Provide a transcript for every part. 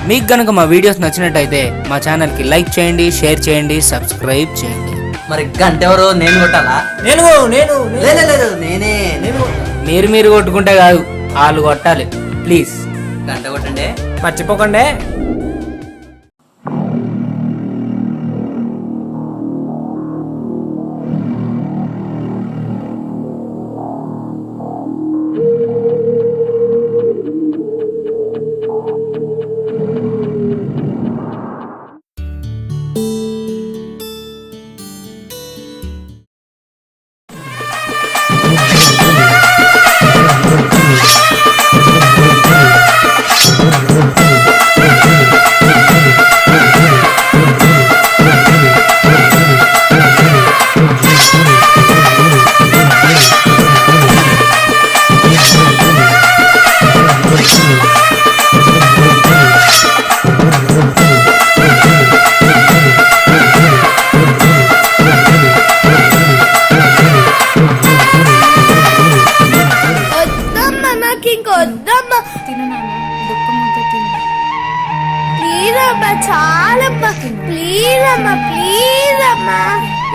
మీకు గనుక మా వీడియోస్ నచ్చినట్టయితే మా ఛానల్కి లైక్ చేయండి, షేర్ చేయండి, సబ్స్క్రైబ్ చేయండి. మరి గంట ఎవరు? నేను కొట్టాలా? లేదు నేనే. మీరు కొట్టుకుంటే కాదు, వాళ్ళు కొట్టాలి. ప్లీజ్ గంట కొట్టండి, మర్చిపోకండి.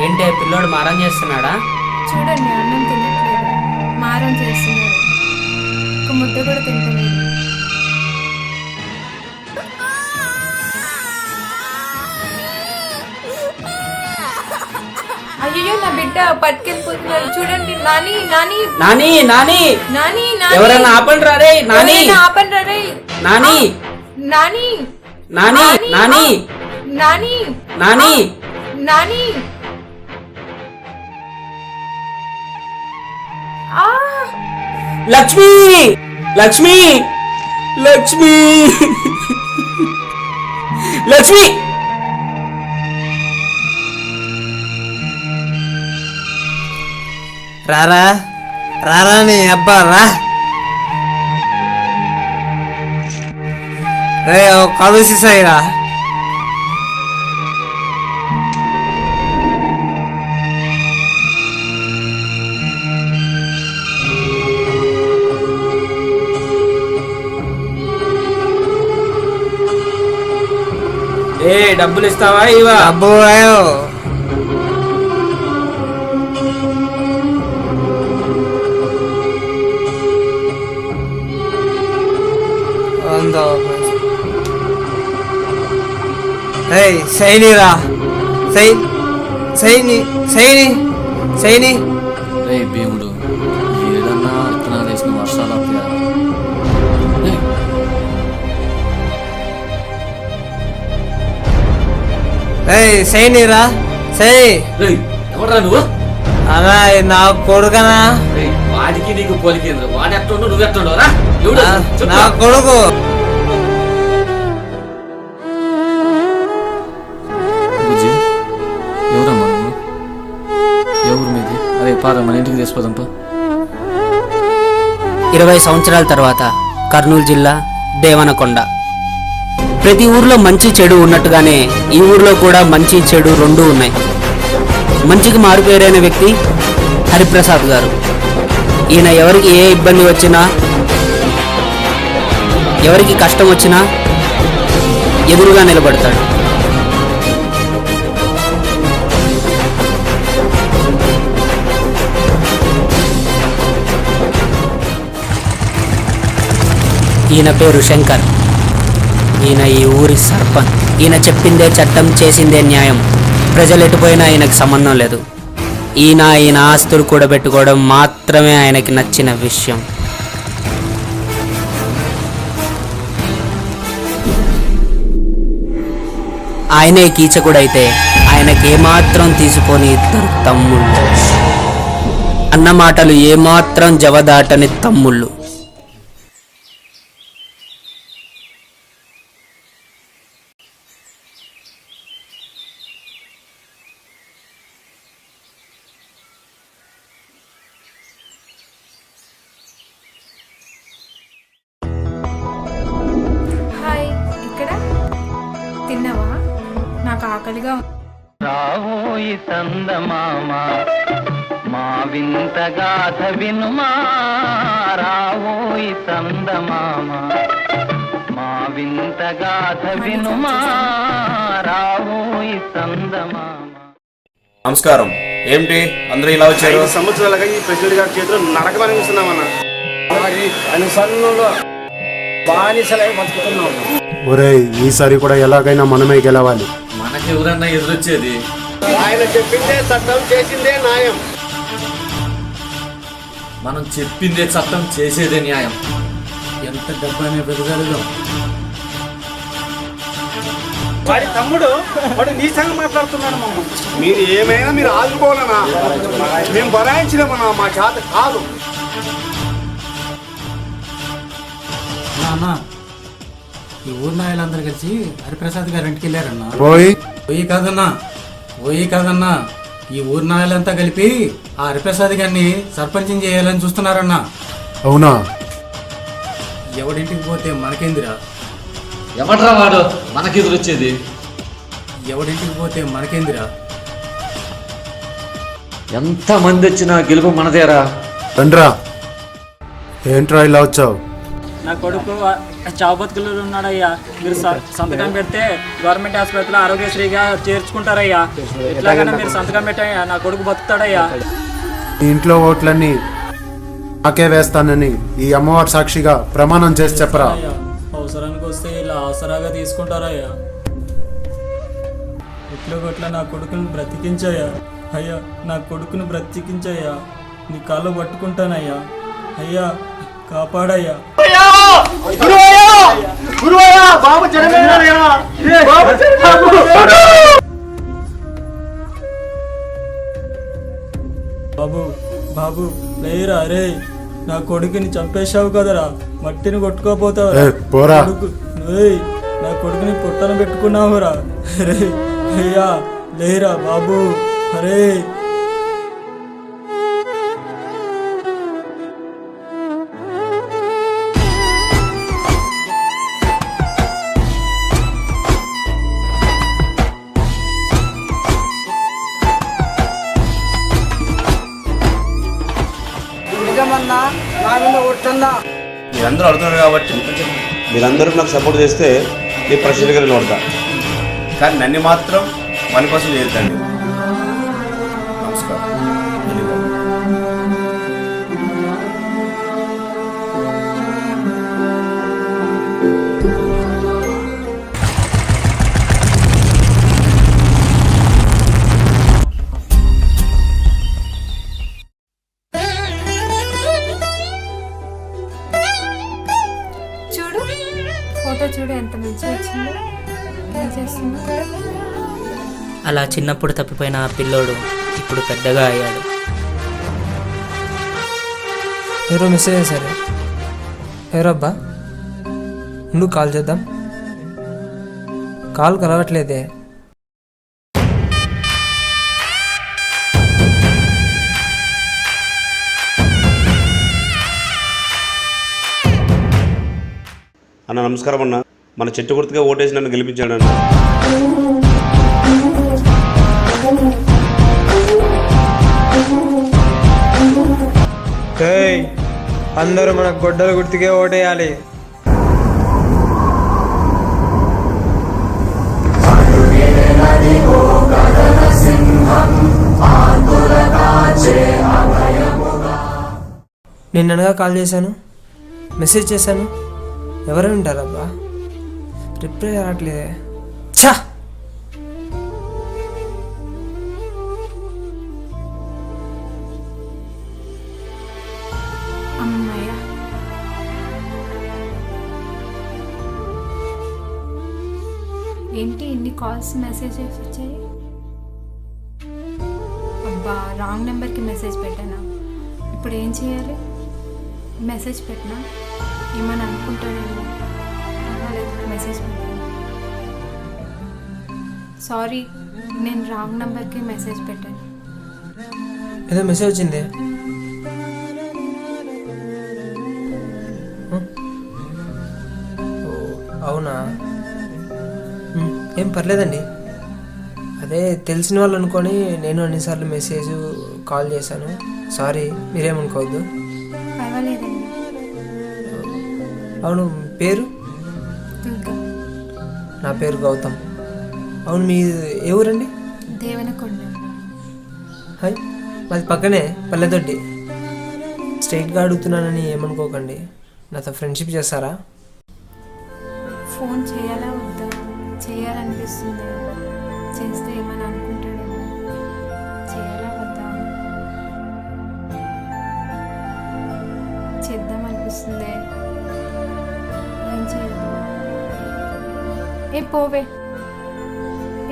ఏంటి పిల్లోడు మారం చేస్తున్నాడా? చూడండి, అన్నం తినట్లేదు, మారం చేస్తున్నాడు. ఒక ముద్ద కూడా తింటలేదు. అయ్యో, నా బిడ్డ పట్టుకెళ్ళిపోతున్నారు. చూడండి, నాని నాని నాని నాని నాని ఎవరైనా ఆపండి రా రే. నాని ఆపండి రా రే. నాని నాని నాని నాని నాని నాని నాని. లక్ష్మి లక్ష్మి లక్ష్మి లక్ష్మి. రారా రారా నీ అబ్బా రా. రే కలుసిసాయిరా. డబ్బులు ఇస్తావా? ఇవా డబ్బు సైనిరా సైని. రే భీముడు, ఏదన్నా విత్తనాలు వేసిన వర్షాలు అవుతాయా? సైనిరా సై. ఎవరా నువ్వు? అలా నా కొడుకనా? వాడికి నీకు పోలికేంద్ర. వాడు ఎట్టుండో నువ్వు ఎట్టుండోరా? నా కొడుకు. ఎవరమ్మా నువ్వు? ఎవరు మీది? అదే పారా, మన ఇంటికి తీసిపోదాంపా. 20 సంవత్సరాల తర్వాత కర్నూలు జిల్లా దేవనకొండ. ప్రతి ఊర్లో మంచి చెడు ఉన్నట్టుగానే ఈ ఊర్లో కూడా మంచి చెడు రెండూ ఉన్నాయి. మంచికి మారుపేరైన వ్యక్తి హరిప్రసాద్ గారు. ఈయన ఎవరికి ఏ ఇబ్బంది వచ్చినా, ఎవరికి కష్టం వచ్చినా ఎదురుగా నిలబడతాడు. ఈయన పేరు శంకర్. ఈయన ఈ ఊరి సర్పంచ్. ఈయన చెప్పిందే చట్టం, చేసిందే న్యాయం. ప్రజలు ఎటుపోయినా ఆయనకు సంబంధం లేదు. ఈయన ఆస్తులు కూడబెట్టుకోవడం మాత్రమే ఆయనకి నచ్చిన విషయం. ఆయనే కీచకుడైతే ఆయనకి ఏమాత్రం తీసుకోని ఇద్దరు తమ్ముళ్ళు. అన్న మాటలు ఏమాత్రం జవదాటని తమ్ముళ్ళు. తిన్నావా? నాకు ఆకలిగా. రావోయి చందమామ మా వింత గాథ వినుమా, రావోయి చందమామ మా వింత గాథ వినుమా రావోయి చందమామ. నమస్కారం. ఏమిటి అందరూ ఇలా వచ్చారు? 5 సంవత్సరాలుగా ఈ ప్రెసిడెంట్ గారి చేతిలో నరకమని చూస్తున్నామన్నా. అనుసరణలో బానిసలై బతుకుతున్నాం. ఒరేయ్, ఈసారి కూడా ఎలాగైనా మనమే గెలవాలి. మనకి ఎవరన్నా ఎదురొచ్చేది? ఆయన చెప్పిందే చట్టం, చేసిందే న్యాయం. మనం చెప్పిందే చట్టం, చేసేదే న్యాయం. ఎంత డబ్బైనా పెద్దగలుగుతాం. వాడి తమ్ముడు వాడు నీచంగా మాట్లాడుతున్నాడు. మీరు ఏమైనా మీరు ఆదుకోవాలన్నా, మేము బరాయించలేమన్నా, మా చేత కాదు. అన్న, ఈ ఊరు నాయలందరూ కలిసి హరిప్రసాద్ గారి ఇంటికి వెళ్ళారన్నా. పోయి కాదన్నా, ఈ ఊరు నాయలంతా కలిపి ఆ హరిప్రసాద్ గారిని సర్పంచం చేయాలని చూస్తున్నారన్నా. అవునా? ఎవడింటికి పోతే మనకేందిరా? ఎవడ్రా వాడు మనకి ఎదురొచ్చేది? ఎవడింటికి పోతే మనకేందిరా? ఎంత మంది వచ్చినా గెలుపు మనదేరా. రండ్రా. ఏంట్రా ఇలా వచ్చావు? నా కొడుకు చావు బతుకులు ఉన్నాడయ్యా. మీరు సంతకం పెడితే గవర్నమెంట్ ఆసుపత్రిలో ఆరోగ్యశ్రీగా చేర్చుకుంటారయ్యా. ఇట్లాగైనా మీరు సంతకం పెట్టయ్యా, నా కొడుకు బతుకుతాడయ్యా. ఈ ఇంట్లో ఓట్లన్నీ నాకే వేస్తానని ఈ అమ్మవారి సాక్షిగా ప్రమాణం చేసి చెప్పరా. అవసరానికి వస్తే ఇలా ఆసరాగా తీసుకుంటారయ్యా. ఎట్లో గట్ల నా కొడుకుని బ్రతికించయ్యా. అయ్యా, నా కొడుకుని బ్రతికించయ్యా. నీ కాళ్ళు పట్టుకుంటానయ్యా. అయ్యా, కాపాడయ్యా. బాబు బాబు లేరా రే, నా కొడుకుని చంపేశావు కదరా, మట్టిని కొట్టుకోపోతావు. నా కొడుకుని పుట్టన పెట్టుకున్నావురా రే. అయ్యా లేరా బాబు. అరే మీరందరూ అడుగుతున్నారు కాబట్టి మీరందరూ నాకు సపోర్ట్ చేస్తే ఈ ప్రెసిడెంట్ గారిని కొడతా. కానీ నన్ను మాత్రం మన కోసం చేద్దండి. నమస్కారం. చూడు, ఫోటో చూడు ఎంత మంచిగా వచ్చిందో. ఏం చేస్తుందో. అలా చిన్నప్పుడు తప్పిపోయిన ఆ పిల్లోడు ఇప్పుడు పెద్దగా అయ్యాడు. ఎవరో మెసేజ్ చేశారు. ఎవరబ్బా? నువ్వు కాల్ చేద్దాం. కాల్ కలవట్లేదే. అన్న నమస్కారం అన్న. మన చెట్టు గుర్తుగా ఓటేసి నన్ను గెలిపించాడు అన్న. అందరూ మన గొడ్డల గుర్తుకే ఓటేయాలి. నిన్ననగా కాల్ చేశాను, మెసేజ్ చేశాను. ఎవరు ఉంటారబ్బా? రిప్లై రావట్లేదే. ఛా! అమ్మయ్య, ఏంటి ఇన్ని కాల్స్ మెసేజెస్ వచ్చాయి? అబ్బా, రాంగ్ నెంబర్కి మెసేజ్ పెట్టానా? ఇప్పుడు ఏం చేయాలి? మెసేజ్ పెట్టినా ఏమని అనుకుంటానేమో. పర్వాలేదు, మెసేజ్ పెట్టాను. సారీ, నేను రాంగ్ నెంబర్కి మెసేజ్ పెట్టాను. ఏదో మెసేజ్ వచ్చింది. అవునా? ఏం పర్లేదండి. అదే తెలిసిన వాళ్ళు అనుకొని నేను అన్నిసార్లు మెసేజ్ కాల్ చేశాను. సారీ, మీరేమనుకోవద్దు. పర్వాలేదండి. అవును, పేరు? దుర్గా. నా పేరు గౌతమ్. అవును, మీ ఏ ఊరండి? దేవనకొండ. హాయ్, మాది పక్కనే పల్లెదొడ్డి. స్ట్రైట్గా అడుగుతున్నానని ఏమనుకోకండి. నాతో ఫ్రెండ్షిప్ చేస్తారా? ఫోన్ చేయాలా వద్దా? చేయాలనిపిస్తుంది. చేస్తే ఏమని అనుకుంటాడేమో. చేయాలా వద్దా? చేద్దాం అనిపిస్తుంది. ఏం చేయాలి? ఏ పోవే,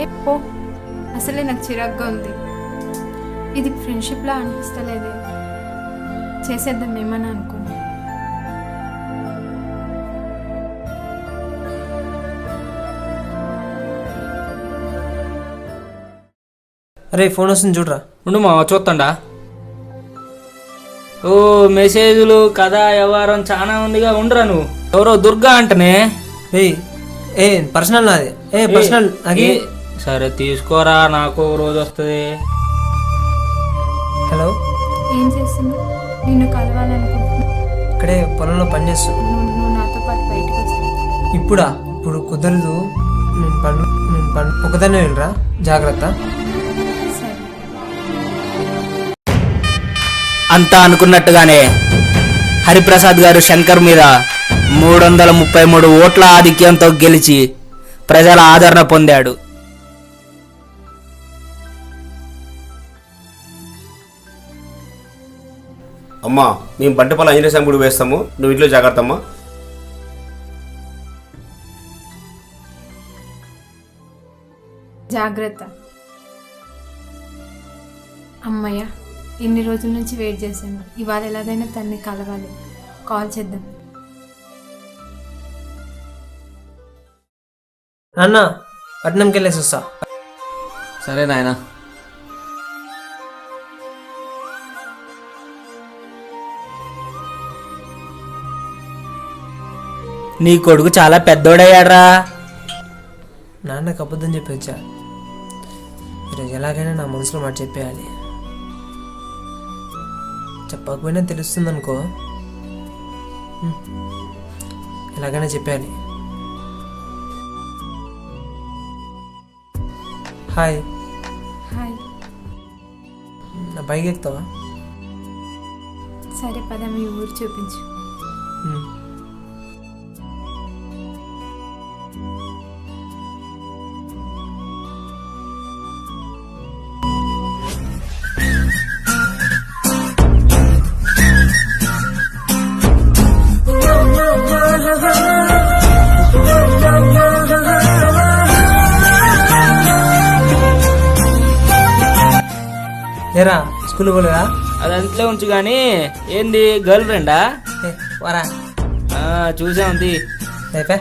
ఏ పో. అసలే నాకు చిరాగ్గా ఉంది. ఇది ఫ్రెండ్షిప్లా అనిపిస్తలేదే. చేసేద్దాం ఏమని అనుకో. అరే, ఫోన్ వస్తుంది చూడరా. ఉండు మా చూస్తండా. ఓ మెసేజ్లు కథ వ్యవహారం చాలా ఉందిగా, ఉండరా నువ్వు. ఎవరో దుర్గా అంటనే. ఏ పర్సనల్ నాది. పర్సనల్ నాకి. సరే తీసుకోరా, నాకు రోజు వస్తుంది. హలో, ఏం చేస్తున్నావు? నిన్ను కలవాలనుకుంటున్నా. ఇక్కడే పొలంలో పని చేస్తున్నా. నువ్వు నాతో పాటు బయటకు వస్తావు. ఇప్పుడు కుదరదు. నేను పని ఒకదాన్నే వెళ్ళరా. జాగ్రత్త. సరే. అంతా అనుకున్నట్టుగానే హరిప్రసాద్ గారు శంకర్ మీద 333 ఓట్ల ఆధిక్యంతో గెలిచి ప్రజల ఆదరణ పొందాడు. అమ్మా, మేము బంటిపల్లి ఆంజనేయ స్వామి గుడి వేస్తాము, నువ్వు ఇంట్లో జాగ్రత్త అమ్మా. జాగ్రత్త. అమ్మయ్య, ఇన్ని రోజుల నుంచి వెయిట్ చేశాను. ఇవాళ ఎలాగైనా తన్ని కలవాలి. కాల్ చేద్దాం. నాన్న, పట్నంకి వెళ్ళేసి వస్తా. సరే నాయనా. నీ కొడుకు చాలా పెద్దోడయ్యాడ్రా. నాన్నకు అబద్ధం చెప్పొచ్చా? ఈరోజు ఎలాగైనా నా మనసులో మాట చెప్పేయాలి. చెప్పకపోయినా తెలుస్తుంది అనుకో. ఎలాగైనా చెప్పేయాలి. హాయ్. హాయ్. నా బైక్ ఎక్కుతావా? సరే పద, మీ ఊరు చూపించు. ఏరా, స్కూల్ పోలేదా? అది అంతలో ఉంచు గాని, ఏంది గర్ల్ ఫ్రెండా? వరా, చూసా ఉంది. అయిపో.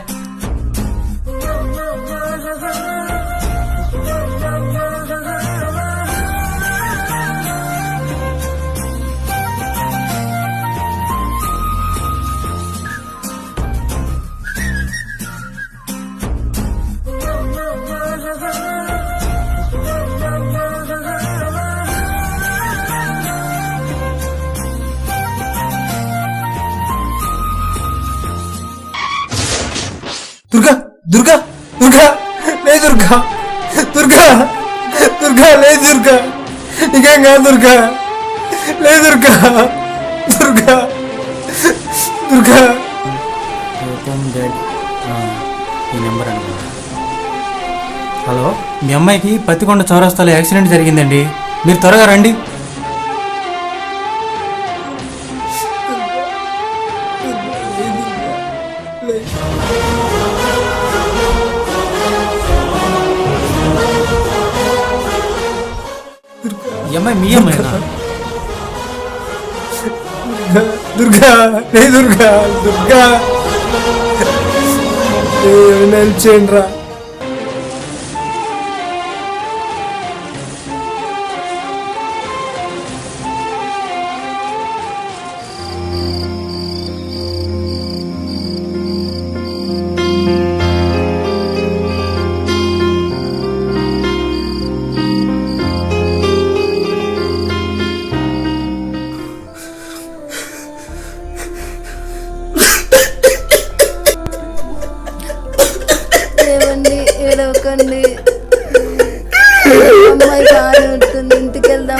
దుర్గా, దుర్గా, దుర్గా, లే దుర్గా, దుర్గా, దుర్గా, లే దుర్గా, నీకేం కాదు దుర్గా, లే దుర్గా, దుర్గా, దుర్గా. ఈ నెంబర్ అనుకుంటా. హలో, మీ అమ్మాయికి పత్తికొండ చౌరస్తాలో యాక్సిడెంట్ జరిగిందండి. మీరు త్వరగా రండి. ఈ అమ్మాయి మీ అమ్మాయినా? దుర్గా, లే దుర్గా, దుర్గా, హెల్ప్ చేయండి రా. ఏడవకండి. అమ్మాయి బాగానే ఉంటుంది, ఇంటికి వెళ్దాం.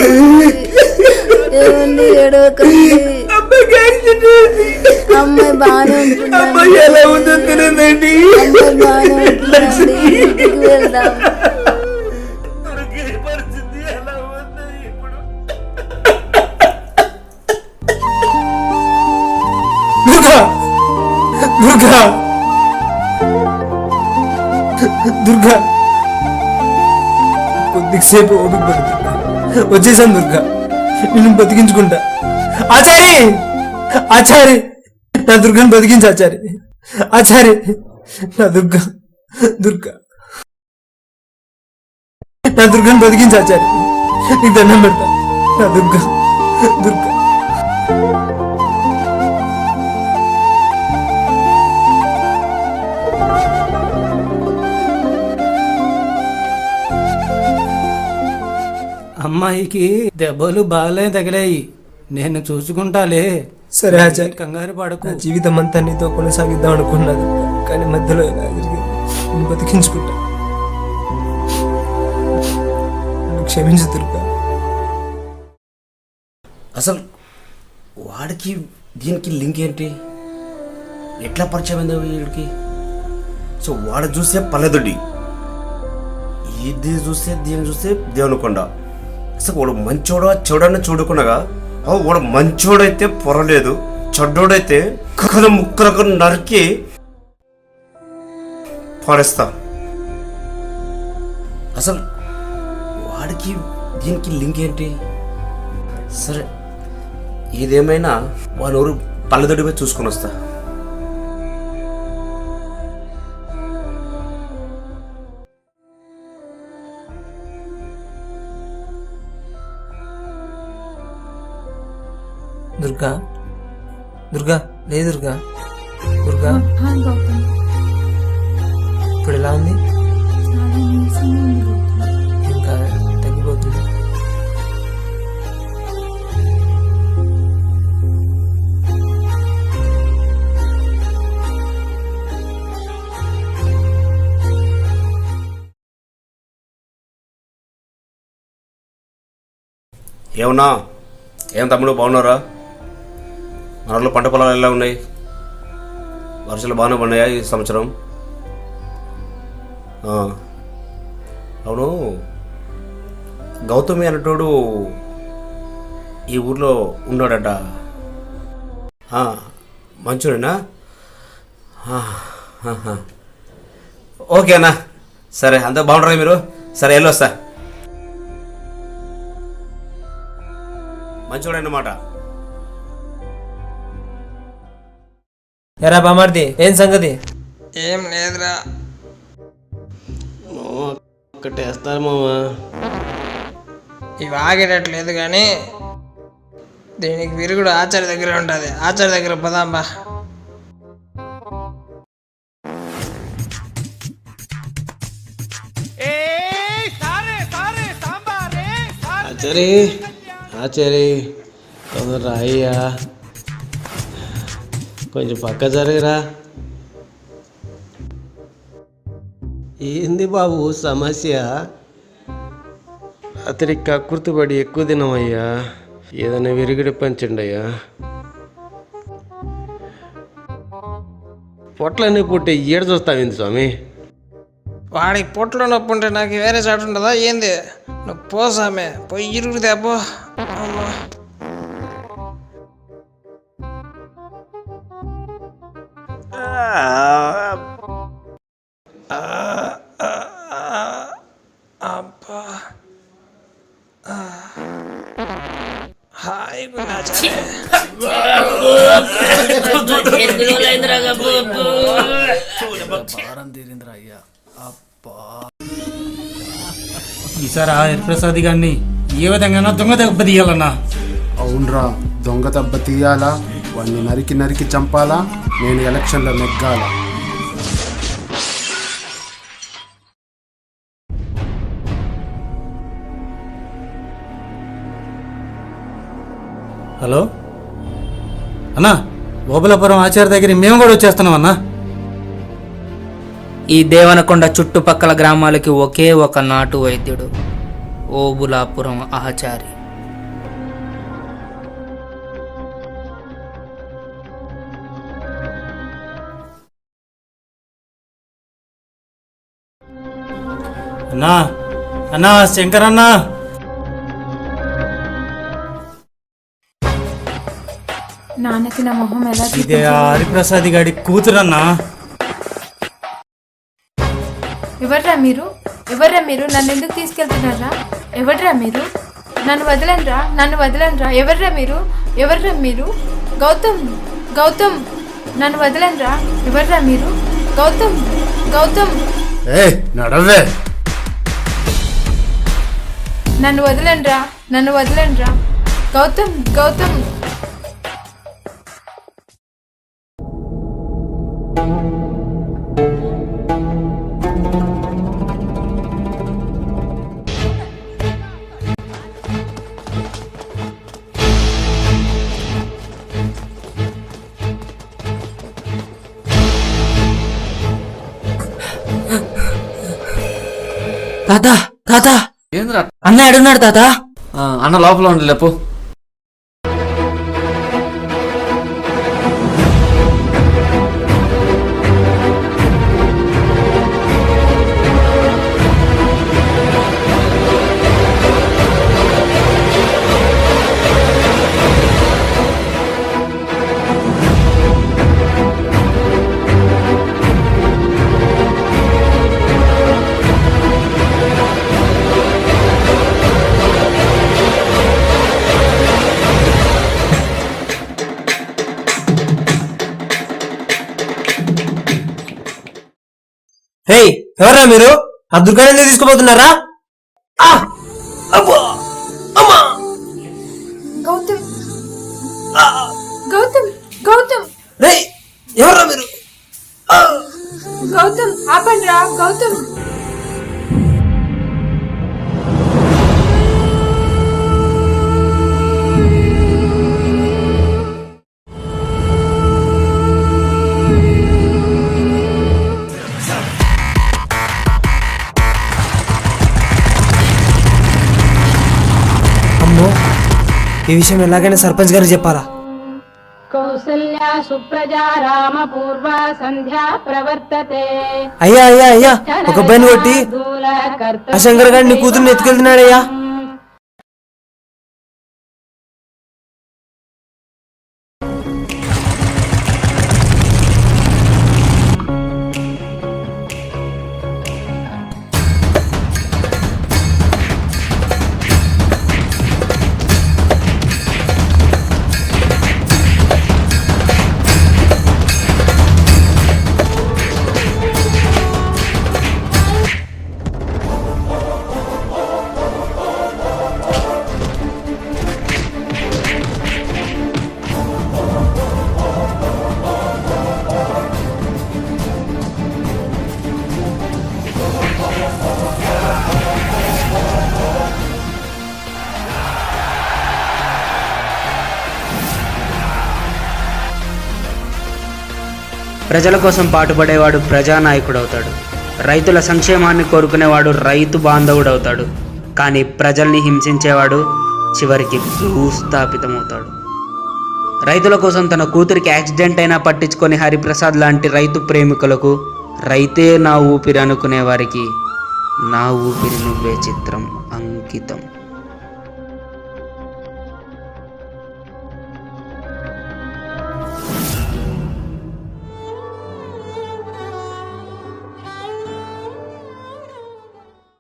ఏమండి ఏడవకండి, అమ్మాయి బాగానే ఉంటుంది, అమ్మాయి బాగానే ఉంటుందండి, ఇంటికి వెళ్దాం. దుర్గా దుర్గా కొద్దిసేపు ఓపిక పడు. వచ్చేసాను దుర్గా, నేను బతికించుకుంటా. ఆచారి ఆచారి నా దుర్గాని బతికించు ఆచారి. ఆచారి నా దుర్గా దుర్గా నా దుర్గాని బతికించు ఆచారి. నీకు దండం పెడతా. నా దుర్గా దుర్గా అమ్మాయికి దెబ్బలు బాగాలే తగిలాయి, నేను చూసుకుంటాలే. సరే ఆచారి, కంగారు పడకు. నా జీవితం అంతా నీతో కొనసాగిద్దాం అనుకున్నది, కానీ మధ్యలో ఇలా జరిగింది. నేను బతికించుకుంటా. నన్ను క్షమించు దుర్గా. అసలు వాడికి దీనికి లింక్ ఏంటి? ఎట్లా పరిచయం అయింది వీడికి? సో వాడు చూస్తే పల్లెదొడ్డి, ఇది చూస్తే దీన్ని చూస్తే దేవునికొండ. అసలు వాడు మంచోడా చెడని చూడకుండా వాడు మంచోడైతే పొరలేదు, చెడ్డోడైతే ముక్కలు ముక్కలకు నరికి పడేస్తా. అసలు వాడికి దీనికి లింక్ ఏంటి? సరే ఏదేమైనా వాడి ఊరు పల్లెదొడ్డి పోయి చూసుకొని వస్తా. దుర్గా దుర్గా లే దుర్గా దుర్గా గౌతమ్ ఇప్పుడు ఎలా ఉంది? చాలా నీరసంగా ఉంది గౌతమ్. ఇంకా తగ్గిపోతుంది. ఏమన్నా ఏం తమ్ముడు బాగున్నారా? మనలో పంట పొలాలు ఎలా ఉన్నాయి? వర్షాలు బాగానే పడినాయా ఈ సంవత్సరం? అవును, గౌతమి అనేటోడు ఈ ఊర్లో ఉన్నాడట. మంచోడేనా? ఓకేనా, సరే అంతా బాగుంటారా మీరు? సరే వెళ్ళొస్తా. మంచోడన్నమాట. ఎరా బామార్ది, ఏం సంగతి? ఏం లేదురా. ఒక్కటేస్తారు మామ. ఇవి ఆగేటట్లేదు కానీ దీనికి విరుగుడు ఆచార్య దగ్గర ఉంటుంది. ఆచార్య దగ్గర పదాంబా. ఆచారి ఆచారి తొందర అయ్యా, కొంచెం పక్క జరగరా. ఏంది బాబు సమస్య? అతడి కక్కుర్తిపడి ఎక్కువ తినమయ్యా, ఏదైనా విరిగిడి పంచండి అయ్యా. పొట్లన్నీ పుట్టి ఏడు చూస్తావింది స్వామి. వాడికి పొట్లో నొప్పి ఉంటే నాకు వేరే చాటు ఉంటుందా ఏంది? నువ్వు పోసామే పోయి ఇరుగుడు తేపో. అమ్మా అబ్బా హాయిగా ఈసారి ఆ హరిప్రసాద్ గారిని ఏ విధంగా దొంగ దెబ్బ తీయాలన్నా? అవునరా, దొంగ దెబ్బ తీయాలా, వాడిని నరికి నరికి చంపాలా, నేను ఎలక్షన్లో నెగ్గాలా. హలో అన్నా, గోపాలపురం ఆచార్య దగ్గర మేము కూడా వచ్చేస్తున్నాం అన్నా. ఈ దేవనకొండ చుట్టుపక్కల గ్రామాలకి ఒకే ఒక నాటు వైద్యుడు, ఓబులాపురం ఆచారి. అన్నా అన్నా శంకర్ అన్నా, నాన్నకి నా మొహం ఎలా ఇదే ఆ హరిప్రసాద్ గాడి కూతురన్నా. ఎవర్రా మీరు? ఎవర్రా మీరు? నన్ను ఎందుకు తీసుకెళ్తున్నారా? ఎవర్రా మీరు? నన్ను వదలండ్రా, నన్ను వదలండ్రా. ఎవర్రా మీరు? ఎవర్రా మీరు? గౌతమ్, గౌతమ్, నన్ను వదలండ్రా. ఎవర్రా మీరు? గౌతమ్, గౌతమ్, నడవే. నన్ను వదలండ్రా, నన్ను వదలండ్రా. గౌతమ్, గౌతమ్. తాత, తాత, ఏంద్రా? అన్న ఎడున్నాడు తాత? అన్న లోపల ఉండి లేపు. హే, ఎవర్రా మీరు? ఆ దుర్గాని ఎందుకు తీసుకుపోతున్నారా? గౌతమ్, గౌతమ్, గౌతమ్, రే, ఎవర్రా మీరు? గౌతమ్, ఆపండ్రా. గౌతమ్, ఈ విషయం ఎలాగైనా సర్పంచ్ గారికి చెప్పాలా? కౌసల్యా సుప్రజా రామ పూర్వ సంధ్యా ప్రవర్తతే. అయ్యా అయ్యా అయ్యా, ఒక అబ్బాయిని కొట్టి ఆ శంకర్ గారిని కూతుర్ని ఎత్తుకెళ్తున్నాడయ్యా. ప్రజల కోసం పాటుపడేవాడు ప్రజానాయకుడవుతాడు. రైతుల సంక్షేమాన్ని కోరుకునేవాడు రైతు బాంధవుడవుతాడు. కానీ ప్రజల్ని హింసించేవాడు చివరికి భూస్థాపితమవుతాడు. రైతుల కోసం తన కూతురికి యాక్సిడెంట్ అయినా పట్టించుకొని హరిప్రసాద్ లాంటి రైతు ప్రేమికులకు రైతే నా ఊపిరి అనుకునే వారికి నా ఊపిరి నువ్వే చిత్రం అంకితం.